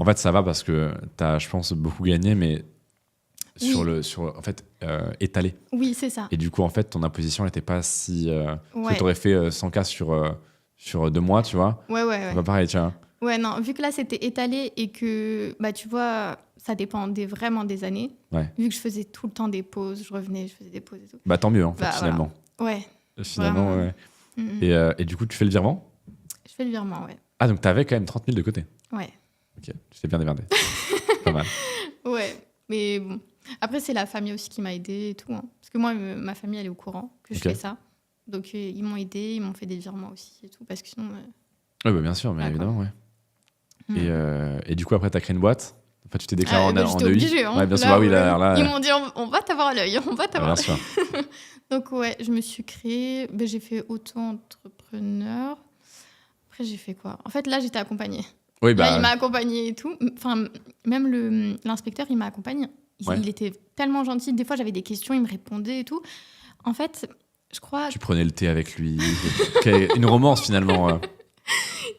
En fait, ça va parce que t'as, je pense, beaucoup gagné, mais Oui. en fait, étalé. Oui, c'est ça. Et du coup, en fait, ton imposition n'était pas si... Parce que Ouais. t'aurais fait 100K sur 2 mois, tu vois. Ouais, ouais, C'est ouais. pas pareil, tu vois. Ouais, non, vu que là, c'était étalé et que, bah, tu vois, ça dépendait vraiment des années. Ouais. Vu que je faisais tout le temps des pauses, je revenais, je faisais des pauses et tout. Bah, tant mieux, en fait, Bah, voilà. finalement. Ouais, Finalement, vraiment. ouais. Mhm. Et du coup, tu fais le virement? Je fais le virement, ouais. Ah, donc t'avais quand même 30 000 de côté. Ouais. Ok, tu t'es bien démerdé. Pas mal. Ouais, mais bon. Après, c'est la famille aussi qui m'a aidée et tout. Hein. Parce que moi, ma famille, elle est au courant que je Ok. fais ça. Donc, ils m'ont aidée, ils m'ont fait des virements aussi et tout. Parce que sinon. Oui, bah, bien sûr, mais Voilà, quoi. évidemment, ouais. Mm. Et du coup, après, t'as créé une boîte. Enfin, tu t'es déclaré Ah, bah, en j'étais EI. obligée. Hein. Ouais, bien sûr, Là, bah oui, ouais. là, Ils m'ont dit on va t'avoir à l'œil. On va t'avoir bien à l'œil. sûr. Donc, ouais, je me suis créée. Ben, j'ai fait auto-entrepreneur. Après, j'ai fait quoi? En fait, là, j'étais accompagnée. Oui, Là, il bah, m'a accompagnée et tout. Enfin, même l'inspecteur, il m'a accompagnée. ouais. Il était tellement gentil. Des fois, j'avais des questions, il me répondait et tout. En fait, je crois, Tu prenais le thé avec lui. Une romance, finalement.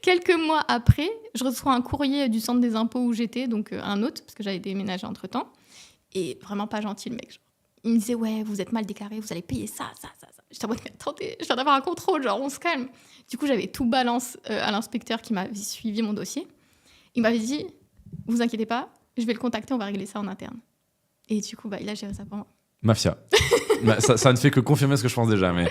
quelques mois après, je reçois un courrier du centre des impôts où j'étais, donc un autre, parce que j'avais déménagé entre-temps. Et vraiment pas gentil, le mec. Genre. Il me disait, ouais, vous êtes mal déclaré, vous allez payer ça, ça, ça, ça. J'étais en mode, mais attendez, je viens d'avoir un contrôle, genre, on se calme. Du coup, j'avais tout balance à l'inspecteur qui m'avait suivi mon dossier. Il m'avait dit, vous inquiétez pas, je vais le contacter, on va régler ça en interne. Et du coup, bah, il a géré ça pour moi. Mafia. Bah, ça ne fait que confirmer ce que je pense déjà. Oui.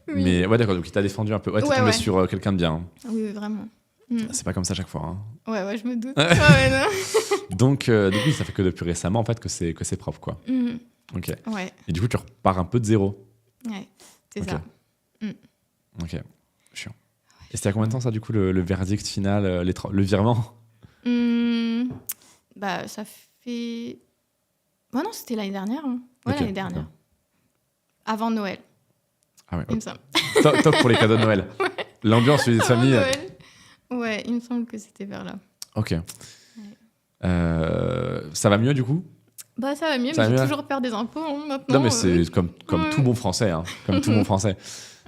Mais ouais, d'accord, donc il t'a défendu un peu. Ouais, t'es Ouais, tombé ouais. sur quelqu'un de bien. Hein. Oui, oui, vraiment. Mm. C'est pas comme ça chaque fois. Hein. Ouais, ouais, je me doute. Ouais, non. Donc oui, ça fait que depuis récemment, en fait, que c'est propre, quoi. Mm. Ok. Ouais, Et du coup, tu repars un peu de zéro. ouais, c'est Ok. ça. Ok. Chiant. Et c'était à combien de temps, ça, du coup, le verdict final, le virement? Bah, ça fait... Bah non, c'était l'année dernière. Hein. Ouais, Ok, l'année dernière. d'accord. Avant Noël, Ah ouais, il me semble. top pour les cadeaux de Noël. L'ambiance chez les Avant familles. Noël. Ouais, il me semble que c'était vers là. Ok. Ça va mieux, du coup? Bah, ça va mieux, Ça mais va j'ai mieux, toujours peur des impôts hein, maintenant. Non, mais c'est comme Ouais. tout bon français. Hein. Comme tout bon français.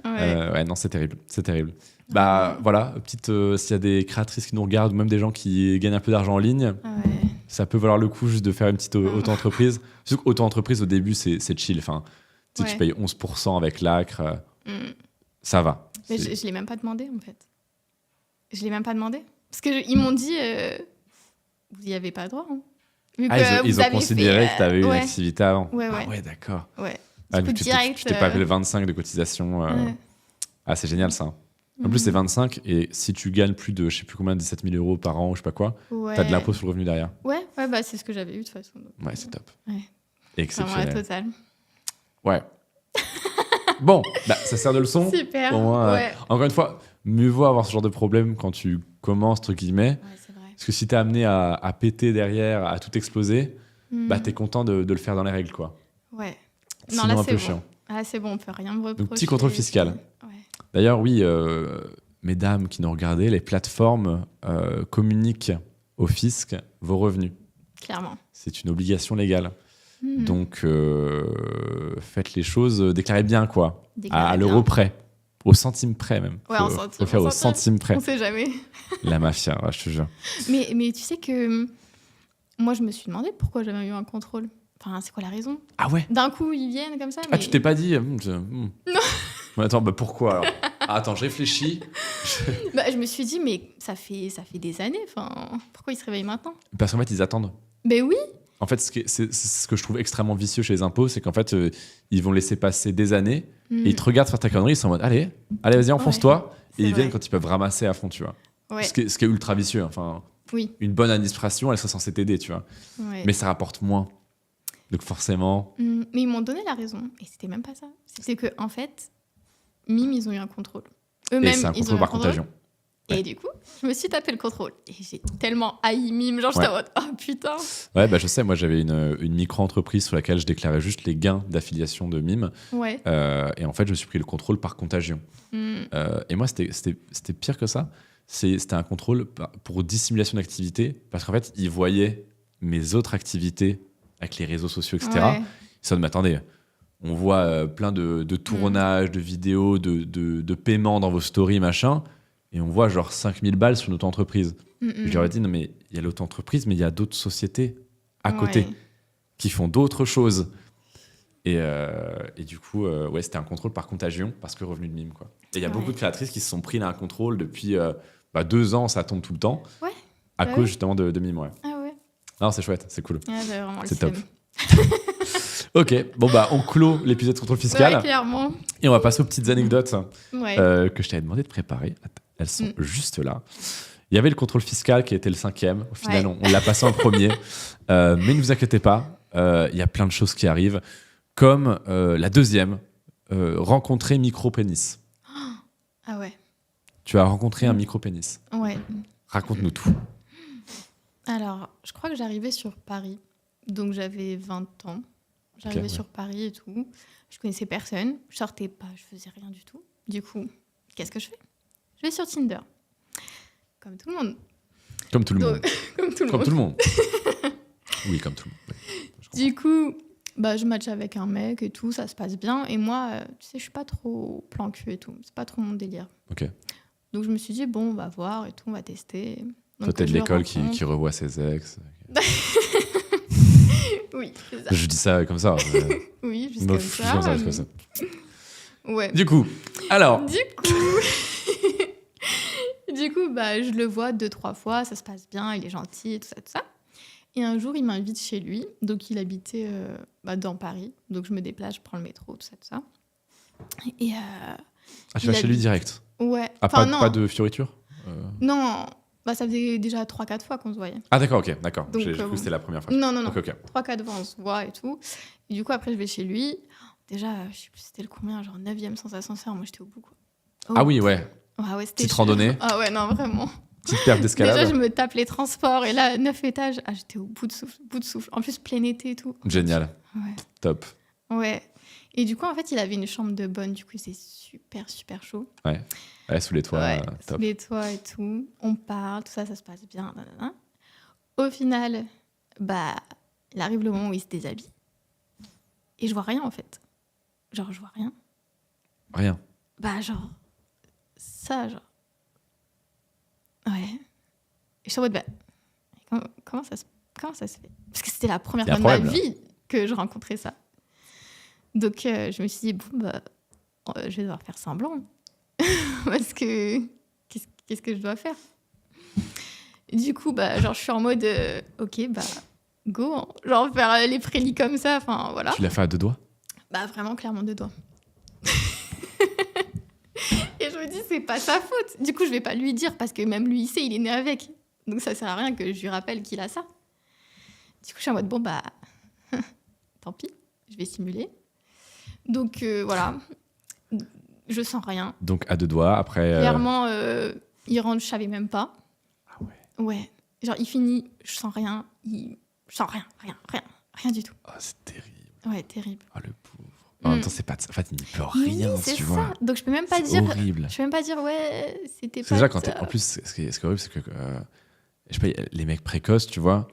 Ouais. Ouais, non, c'est terrible. C'est terrible. Bah, voilà, s'il y a des créatrices qui nous regardent ou même des gens qui gagnent un peu d'argent en ligne, Ouais. ça peut valoir le coup juste de faire une petite auto-entreprise. Surtout qu'auto-entreprise, au début, c'est chill. Enfin, tu sais, tu Ouais. payes 11% avec l'ACRE. Mm. Ça va. Mais je l'ai même pas demandé, en fait. Je l'ai même pas demandé. Parce qu'ils m'ont dit, vous n'y avez pas droit. Hein. Vu que Ils vous ont avez considéré fait, que tu avais eu une ouais. activité avant. Ouais, ouais. Ah ouais, d'accord. Ouais. Ah, Du coup, donc direct. tu t'es pas fait le 25 de cotisation. Ouais. Ah, c'est génial, ça. En plus, c'est Mhm. 25 et si tu gagnes plus de, je sais plus combien, 17 000 euros par an ou je sais pas quoi, Ouais. t'as de l'impôt sur le revenu derrière. Ouais, bah, c'est ce que j'avais eu de toute façon. Donc, Ouais, c'est top. Ouais. Vraiment la Exceptionnel. totale. Ouais. Bon, bah, ça sert de leçon. Super. Au moins, Ouais. encore une fois, mieux vaut avoir ce genre de problème quand tu commences, entre guillemets. Ouais, c'est vrai. Parce que si t'es amené à péter derrière, à tout exploser, bah, Mhm. t'es content de le faire dans les règles, quoi. Ouais. Sinon, Non, là, un c'est peu bon. chiant. Ah, c'est bon, on peut rien me reprocher. Donc, petit contrôle fiscal. Ouais. D'ailleurs, oui, mesdames qui nous regardez, les plateformes communiquent au fisc vos revenus. Clairement. C'est une obligation légale. Mhm. Donc, faites les choses, déclarez bien, quoi. Déclarez À bien. l'euro près. Au centime près, même. Ouais, faut, en faut centime, faire en au centime. centime près. On sait jamais. La mafia, ouais, je te jure. Mais tu sais que moi, je me suis demandé pourquoi j'avais eu un contrôle. Enfin, c'est quoi la raison? Ah ouais? D'un coup, ils viennent comme ça. Ah, Mais... tu t'es pas dit Non. Mais attends, bah pourquoi alors? Ah, attends, je réfléchis. Bah, je me suis dit, mais ça fait des années. Enfin, pourquoi ils se réveillent maintenant? Parce qu'en fait, ils attendent. Ben oui. En fait, c'est ce que je trouve extrêmement vicieux chez les impôts, c'est qu'en fait, ils vont laisser passer des années Mhm. et ils te regardent faire ta connerie, ils sont en mode allez, vas-y, enfonce-toi. c'est Et ils viennent vrai. quand ils peuvent ramasser à fond, tu vois. Ouais. Ce qui est ultra vicieux. Enfin, Oui. une bonne administration, elle serait censée t'aider, tu vois. Ouais. Mais ça rapporte moins. Donc forcément. Mais ils m'ont donné la raison. Et c'était même pas ça. C'était que, en fait, Mime, ils ont eu un contrôle. Et Eux-mêmes, c'est un ils ont contrôle eu un par contrôle. contagion. Et du coup, je me suis tapé le contrôle. Et j'ai tellement haï Mime. Genre, j'étais en mode, oh putain. Ouais, bah je sais, moi j'avais une micro-entreprise sur laquelle je déclarais juste les gains d'affiliation de Mime. Ouais. Et en fait, je me suis pris le contrôle par contagion. Mm. Et moi, c'était pire que ça. C'était un contrôle pour dissimulation d'activité. Parce qu'en fait, ils voyaient mes autres activités avec les réseaux sociaux, etc. Ouais. Ils se disent, mais attendez, on voit plein de tournages, de vidéos, de paiements dans vos stories, machin. Et on voit genre 5000 balles sur notre entreprise. Je lui aurais dit, non, mais il y a l'auto-entreprise, mais il y a d'autres sociétés à côté Ouais. qui font d'autres choses. Et du coup, c'était un contrôle par contagion parce que revenu de mime, quoi. Et il y a beaucoup de créatrices qui se sont pris là un contrôle depuis 2 ans, ça tombe tout le temps, Ouais, à bah cause oui. justement de mime, ouais. Ah ouais. Non, c'est chouette, c'est cool. Ah, j'avais vraiment le C'est top. seum. Ok, bon bah on clôt l'épisode contrôle fiscal Ouais, clairement. et on va passer aux petites anecdotes Ouais. que je t'avais demandé de préparer. Elles sont juste là. Il y avait le contrôle fiscal qui était le 5e. Au final, Ouais. on l'a passé en premier. Mais ne vous inquiétez pas, il y a plein de choses qui arrivent. Comme la 2e, rencontrer micro-pénis. Ah ouais. Tu as rencontré un micro-pénis. Ouais. Raconte-nous tout. Alors, je crois que j'arrivais sur Paris. Donc, j'avais 20 ans. J'arrivais ouais. sur Paris et tout. Je connaissais personne. Je sortais pas. Je faisais rien du tout. Du coup, qu'est-ce que je fais? Je vais sur Tinder. Comme tout le monde. Comme tout le monde. Comme tout le Comme monde. tout le monde. Oui, comme tout le monde. Oui, je comprends. Du coup, je match avec un mec et tout. Ça se passe bien. Et moi, tu sais, je suis pas trop plan cul et tout. C'est pas trop mon délire. Ok. Donc, je me suis dit, bon, on va voir et tout. On va tester. Toi, Donc, t'es de je le l'école rencontre. qui revoit ses ex. Oui, c'est ça. Je dis ça comme ça. Oui, juste Moi, comme je suis ça. comme ça, je suis comme ça. Ouais. Du coup, alors, Du coup, je le vois 2-3 fois, ça se passe bien, il est gentil, tout ça, tout ça. Et un jour, il m'invite chez lui. Donc, il habitait dans Paris. Donc, je me déplace, je prends le métro, tout ça, tout ça. Et tu il vas chez lui habite- direct. ouais. Ah, Enfin, non. pas de fioriture Non, ça faisait déjà 3-4 fois qu'on se voyait. Ah, d'accord, ok, d'accord. Donc, J'ai cru que c'était la première fois. Non. Ok, ok. 3-4 fois, on se voit et tout. Et du coup, après, je vais chez lui. Déjà, je sais plus c'était le combien, genre 9e sans ascenseur. Moi, j'étais au bout, quoi. Ah oui, ouais. Ouais, c'était Petite chaud. randonnée. Ah ouais, non, vraiment. Petite perte d'escalade. Déjà, je me tape les transports et là, 9 étages, j'étais au bout de souffle. En plus, plein été et tout. Génial. Ouais. Top. Ouais. Et du coup, en fait, il avait une chambre de bonne. Du coup, c'est super, super chaud. Ouais, sous les toits, Ouais, top. sous les toits et tout. On parle, tout ça, ça se passe bien. Nanana. Au final, il arrive le moment où il se déshabille. Et je vois rien, en fait. Genre, je vois rien. Rien. Genre, ça, genre. Ouais. Et je suis en mode, comment ça se fait? Parce que c'était la première Il y a fois un de ma problème, vie que je rencontrais ça. Donc, je me suis dit, je vais devoir faire semblant. Parce que, qu'est-ce que je dois faire? Et du coup, genre, je suis en mode, ok, go. Hein. Genre, faire les prélis comme ça, enfin, voilà. Tu l'as fait à 2 doigts? Vraiment, clairement, 2 doigts. Et je me dis, c'est pas sa faute. Du coup, je vais pas lui dire parce que même lui, il sait, il est né avec. Donc, ça sert à rien que je lui rappelle qu'il a ça. Du coup, je suis en mode, tant pis, je vais simuler. Donc, voilà. Je sens rien. Donc à 2 doigts, après... Clairement, il rentre, je savais même pas. Ah ouais. Ouais. Genre, il finit, je sens rien. Je sens rien du tout. Oh, c'est terrible. Ouais, terrible. Oh, le pauvre. En même temps, c'est pas... En fait, il n'y peut rien, Oui, c'est tu ça. vois. Donc, je peux même pas C'est dire... horrible. Je peux même pas dire, ouais, c'était Parce pas... que déjà, quand en plus, ce qui est horrible, c'est que... je sais pas, les mecs précoces, tu vois,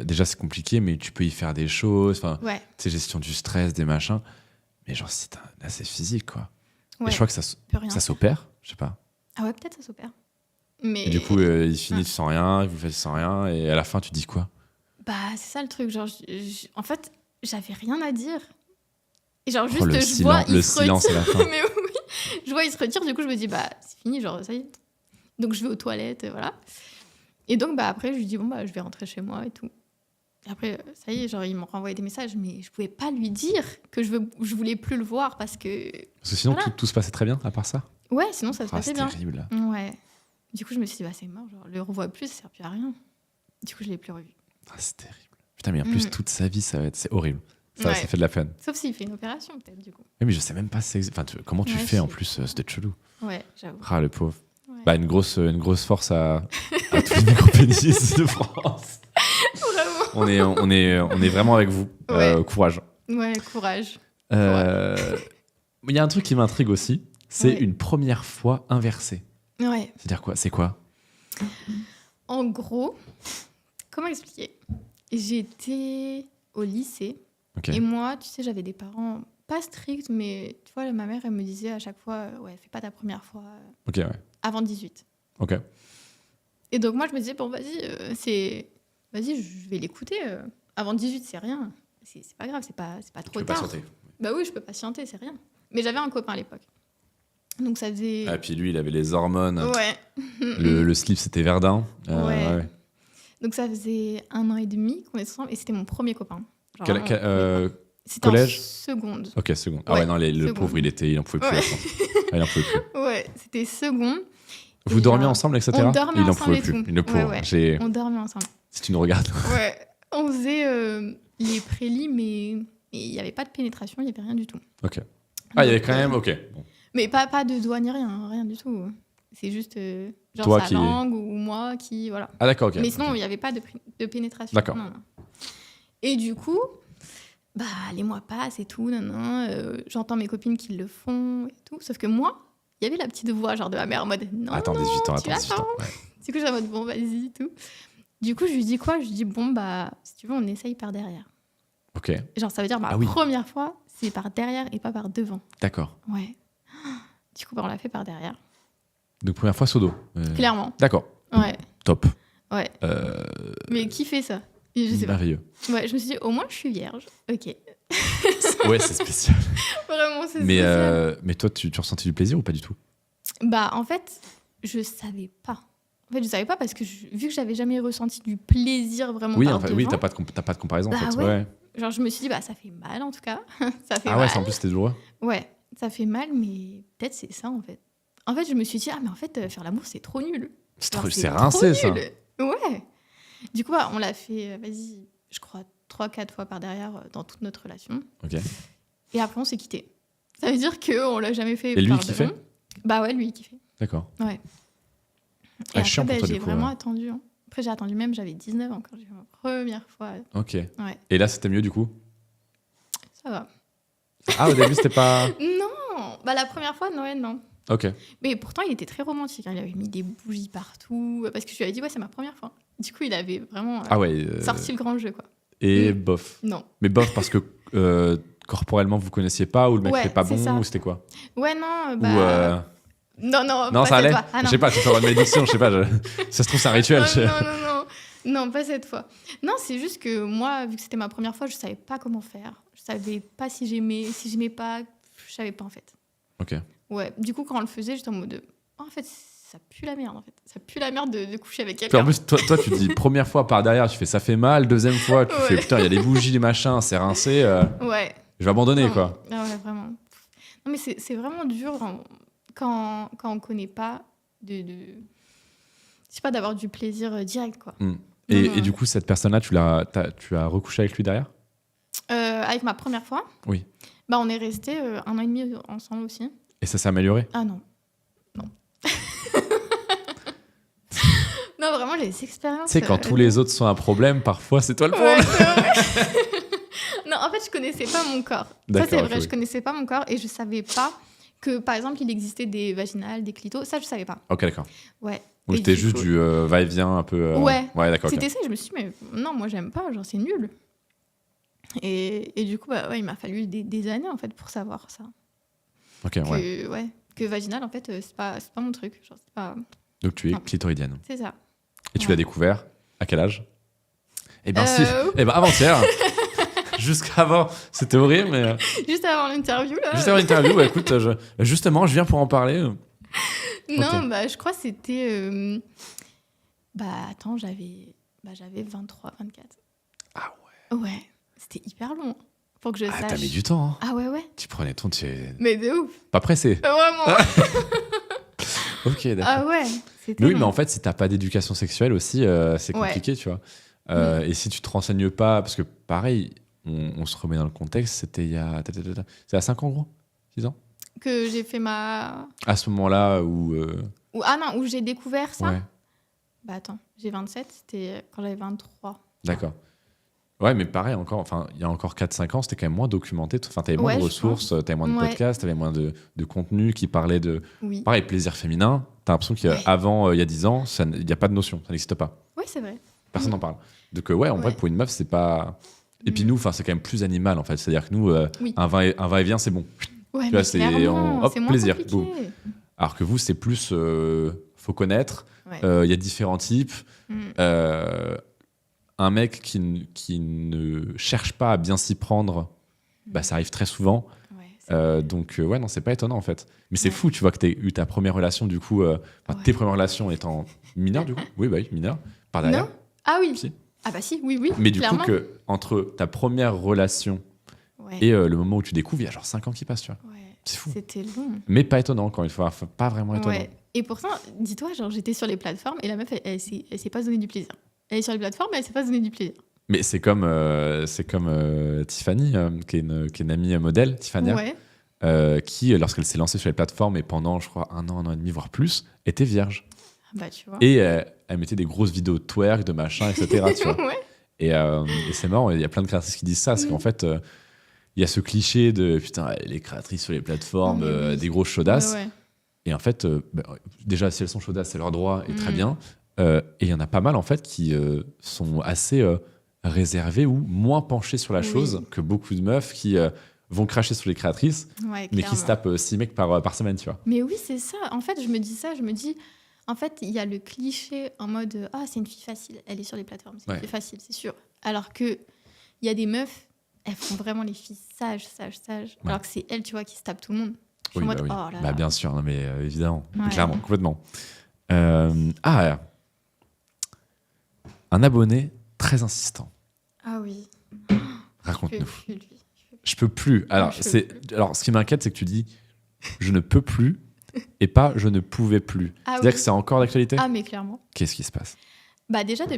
déjà, c'est compliqué, mais tu peux y faire des choses. Enfin, Ouais. tu sais, gestion du stress, des machins. Mais genre, si t'as un assez physique, quoi. Ouais. Et je crois que ça s'opère, je sais pas. Ah ouais, peut-être ça s'opère. Mais... Et du coup, il finit, tu sens rien, vous faites sans rien, et à la fin, tu dis quoi? c'est ça le truc. Genre, en fait, j'avais rien à dire. Et genre, juste, Oh, je vois, il le se silence retire. à la fin. Mais oui, je vois, il se retire. Du coup, je me dis, c'est fini, genre, ça y est. Donc, je vais aux toilettes, voilà. Et donc, après, je lui dis, je vais rentrer chez moi et tout. Et après, ça y est, genre, il m'a renvoyé des messages, mais je pouvais pas lui dire que je voulais plus le voir parce que... Parce que sinon, Voilà. tout se passait très bien, à part ça? Ouais, sinon, ça se passait c'est bien. terrible. Ouais. Du coup, je me suis dit, c'est mort, genre, le revois plus, ça sert plus à rien. Du coup, je l'ai plus revu. Ah, c'est terrible. Putain, mais en plus, toute sa vie, c'est horrible. Ça Ouais. fait de la peine. Sauf s'il fait une opération, peut-être, du coup. Oui, mais je sais même pas comment tu Ouais, fais je en sais. plus, c'est d'être chelou. Ouais, j'avoue. Ah, le pauvre. Ouais. Une grosse force à tous les micro-pénis de France. Vraiment. On est vraiment avec vous. Ouais. Courage. Ouais, courage. Il y a un truc qui m'intrigue aussi, c'est Ouais. une première fois inversée. Ouais. C'est-à-dire quoi? C'est quoi? En gros, comment expliquer? J'étais au lycée. Ok. Et moi, tu sais, j'avais des parents pas stricts, mais tu vois, ma mère, elle me disait à chaque fois, ouais, fais pas ta première fois Ok, ouais. avant 18. Ok. Et donc, moi, je me disais, bon, vas-y, vas-y, je vais l'écouter. Avant 18, c'est rien. C'est pas grave, c'est pas Tu trop peux tard. patienter. Bah oui, je peux patienter, c'est rien. Mais j'avais un copain à l'époque. Donc, ça faisait. Ah, puis lui, il avait les hormones. Ouais. Le slip, c'était Verdun. Ouais. Donc, ça faisait 1 an et demi qu'on était ensemble et c'était mon premier copain. Genre, vraiment, c'était collège en seconde. Ok, seconde. Ah Ouais, ouais, non, le seconde. pauvre, il en pouvait plus. Ouais. je pense. Ah, il en pouvait plus. Ouais, c'était seconde. Vous Et dormiez genre, ensemble, etc. on dormait Il en ensemble pouvait et plus. tout. Il ne pouvait. Ouais. On dormait ensemble. Si tu nous regardes. Ouais. On faisait les prélis, mais il n'y avait pas de pénétration, il n'y avait rien du tout. Ok. Ah, il y avait Donc, quand même. Ok. Bon. Mais pas de doigt ni rien du tout. C'est juste genre Toi sa qui- langue ou moi qui. Voilà. Ah, d'accord, ok. Mais sinon, il Ok. n'y avait pas de pénétration. D'accord. Non. Et du coup, bah, les mois passent et tout. J'entends mes copines qui le font et tout. Sauf que moi, il y avait la petite voix genre de ma mère en mode non. Attends, non, 18 ans, tu attends, 18 ans. attends. Ouais. Du coup, j'ai en mode bon, vas-y et tout. Du coup, je lui dis quoi? Je lui dis bon, bah, si tu veux, on essaye par derrière. Ok, Genre, ça veut dire ma Ah oui. première fois, c'est par derrière et pas par devant. d'accord. Ouais. Du coup, bah, on l'a fait par derrière. Donc, première fois, Sodo. Clairement. D'accord, Ouais. top. Ouais. Euh, Mais qui fait ça? Et je sais pas. merveilleux. Ouais, je me suis dit, au moins, je suis vierge. Ok. Ouais, c'est spécial. Vraiment, c'est Mais, spécial. mais toi, tu ressentais du plaisir ou pas du tout? Bah, en fait, je savais pas. En fait, je savais pas parce que vu que j'avais jamais ressenti du plaisir vraiment Oui, par en fait, devant, oui, t'as pas de comparaison Bah en fait. ouais. genre, je me suis dit, bah, ça fait mal en tout cas. Ça fait Ah ouais, mal. c'est en plus c'était douloureux. Ouais, ça fait mal, mais peut-être c'est ça en fait. En fait, je me suis dit, ah, mais en fait, faire l'amour, c'est trop nul. Genre, C'est rincé trop ça. nul. Ouais. Du coup, bah, on l'a fait, vas-y, je crois 3-4 fois par derrière dans toute notre relation. Ok. Et après, on s'est quittés. Ça veut dire qu'on l'a jamais fait. Et lui, par il kiffait devant. Bah ouais, lui, il kiffait. D'accord. Ouais. Ah, Et chiant après, pour toi, j'ai du coup, vraiment ouais. attendu. Hein. Après, j'ai attendu même, j'avais 19 ans quand j'ai fait ma première fois. Ok. Ouais, Et là, c'était mieux du coup? ça va. Ah, au début, c'était pas. Non, bah la première fois, Noël, non. Ok. Mais pourtant, il était très romantique. Hein. Il avait mis des bougies partout. Parce que je lui avais dit, ouais, c'est ma première fois. Du coup, il avait vraiment Ah ouais. sorti le grand jeu, quoi. Et bof. Non. Mais bof parce que corporellement, vous connaissiez pas ou le mec Ouais, était pas c'est bon ça. ou c'était quoi? Ouais, non, Ou bah. Non, non, pas ça cette allait. fois. Ah, Je non. sais pas, tu peux avoir une malédiction, je sais pas. Ça se trouve, c'est un rituel. Oh, non. Non, pas cette fois. Non, c'est juste que moi, vu que c'était ma première fois, je savais pas comment faire. Je savais pas si j'aimais. Si j'aimais pas, je savais pas, en fait. Ok. Ouais, du coup, quand on le faisait, j'étais en mode oh, en fait, ça pue la merde, en fait. Ça pue la merde de coucher avec Puis en quelqu'un. plus, toi, tu te dis première fois par derrière, tu fais ça fait mal. Deuxième fois, tu fais Ouais. putain, il y a des bougies, des machins, c'est rincé. Ouais. Je vais abandonner Non. quoi. Ah ouais, vraiment. Non, mais c'est vraiment dur quand on connaît pas je sais pas, d'avoir du plaisir direct, quoi. Et du coup, cette personne-là, tu as recouché avec lui derrière? Avec ma première fois, Oui. bah, on est restés 1 an et demi ensemble aussi. Et ça s'est amélioré? Ah non. Non, vraiment, les expériences. Tu sais, quand tous les autres sont un problème, parfois c'est toi le Ouais, problème. c'est vrai. Non, en fait, je connaissais pas mon corps. Ça, D'accord, c'est ok, vrai, oui. je connaissais pas mon corps et je savais pas que, par exemple, il existait des vaginales, des clitos. Ça, je savais pas. Ok, d'accord. Ouais. Donc Et c'était du juste coup- du va-et-vient un peu. Ouais. Ouais, d'accord. ok. C'était ça, et je me suis dit, mais non, moi, j'aime pas, genre, c'est nul. Et du coup, bah, ouais, il m'a fallu des années, en fait, pour savoir ça. Ok, ouais. Que vaginal, en fait, c'est pas mon truc. Genre, c'est pas... Donc tu es Non. clitoridienne. C'est ça. Et tu Ouais. l'as découvert à quel âge? Eh ben, Euh, eh ben avant-hier. Jusqu'avant, c'était horrible, mais Juste avant l'interview, là. juste avant l'interview, ouais, écoute, justement, je viens pour en parler. Non, Ok. bah, je crois que c'était... Bah, attends, j'avais 23, 24. Ah Ouais, c'était hyper long pour que je Ah, sache. t'as mis du temps, hein. Ah ouais, ouais. Tu prenais ton, tu es Mais de ouf. pas pressé. Vraiment. Ok, d'accord. Ah ouais. C'était Oui, long. mais en fait, si t'as pas d'éducation sexuelle aussi, c'est Ouais. compliqué, tu vois. Et si tu te renseignes pas, parce que pareil, on se remet dans le contexte, c'était il y a. C'est à 5 ans, gros 6 ans? Que j'ai fait ma... À ce moment-là où. Ah non, où j'ai découvert ça. Ouais, Bah attends, j'ai 27, c'était quand j'avais 23. d'accord. Ouais, mais pareil, encore, enfin, il y a encore 4-5 ans, c'était quand même moins documenté. Enfin, t'avais moins Ouais, de je ressources, t'avais moins de Ouais. podcasts, t'avais moins de contenu qui parlait de. Oui. Pareil, plaisir féminin. T'as l'impression qu'avant, il y a 10 ans, il n'y a pas de notion, ça n'existe pas. Oui, c'est vrai. Personne n'en parle. Donc, ouais, en vrai, Ouais. pour une meuf, c'est pas. Et puis Mm. nous, enfin, c'est quand même plus animal, en fait. C'est-à-dire que nous, Oui. un va-et-vient, c'est bon. Ouais, Tu vois, mais c'est- clairement, hop, c'est moins plaisir, compliqué. Alors que vous, c'est plus. faut connaître. Ouais. Il y a différents types. Un mec qui ne cherche pas à bien s'y prendre, ça arrive très souvent. Donc, non, c'est pas étonnant en fait. Mais c'est fou, tu vois, que tu aies eu ta première relation, du coup, tes premières relations étant mineure, du coup. Oui, mineure, par derrière. Non. Ah oui. Si. Ah bah si, oui. Mais du clairement. coup, entre ta première relation et le moment où tu découvres, il y a genre 5 ans qui passent, tu vois. Ouais. C'est fou. C'était long. Mais pas étonnant, encore une fois. Pas vraiment étonnant. Ouais. Et pourtant, dis-toi, genre, j'étais sur les plateformes et la meuf, elle s'est pas donné du plaisir. Elle est sur les plateformes, mais elle s'est pas donné du plaisir. Mais c'est comme Tiffany, qui est une amie modèle, Tiffany, qui, lorsqu'elle s'est lancée sur les plateformes et pendant, je crois, 1 an et demi, voire plus, était vierge. Bah, tu vois. Et elle mettait des grosses vidéos de twerk, de machin, etc. Tu vois. Et c'est marrant, il y a plein de créatrices qui disent ça, parce qu'en fait, il y a ce cliché de putain, les créatrices sur les plateformes, des grosses chaudasses. Et en fait, déjà, si elles sont chaudasses, c'est leur droit, et très bien. Et il y en a pas mal, en fait, qui sont assez réservées ou moins penchées sur la chose que beaucoup de meufs qui vont cracher sur les créatrices, mais qui se tapent 6 mecs par semaine, tu vois. Mais oui, c'est ça. En fait, je me dis, en fait, il y a le cliché en mode ah, c'est une fille facile, elle est sur les plateformes, c'est une fille facile, c'est sûr. Alors que il y a des meufs, elles font vraiment les filles sages. Alors que c'est elles, tu vois, qui se tapent tout le monde. Oui, en mode, oui. Oh là là. Bien sûr, non, mais évidemment, clairement, complètement. Un abonné très insistant. Ah oui. Raconte-nous. Je peux plus. Alors, ce qui m'inquiète, c'est que tu dis je ne peux plus et pas je ne pouvais plus. C'est-à-dire que c'est encore d'actualité. Ah, mais clairement. Qu'est-ce qui se passe? Bah déjà, depuis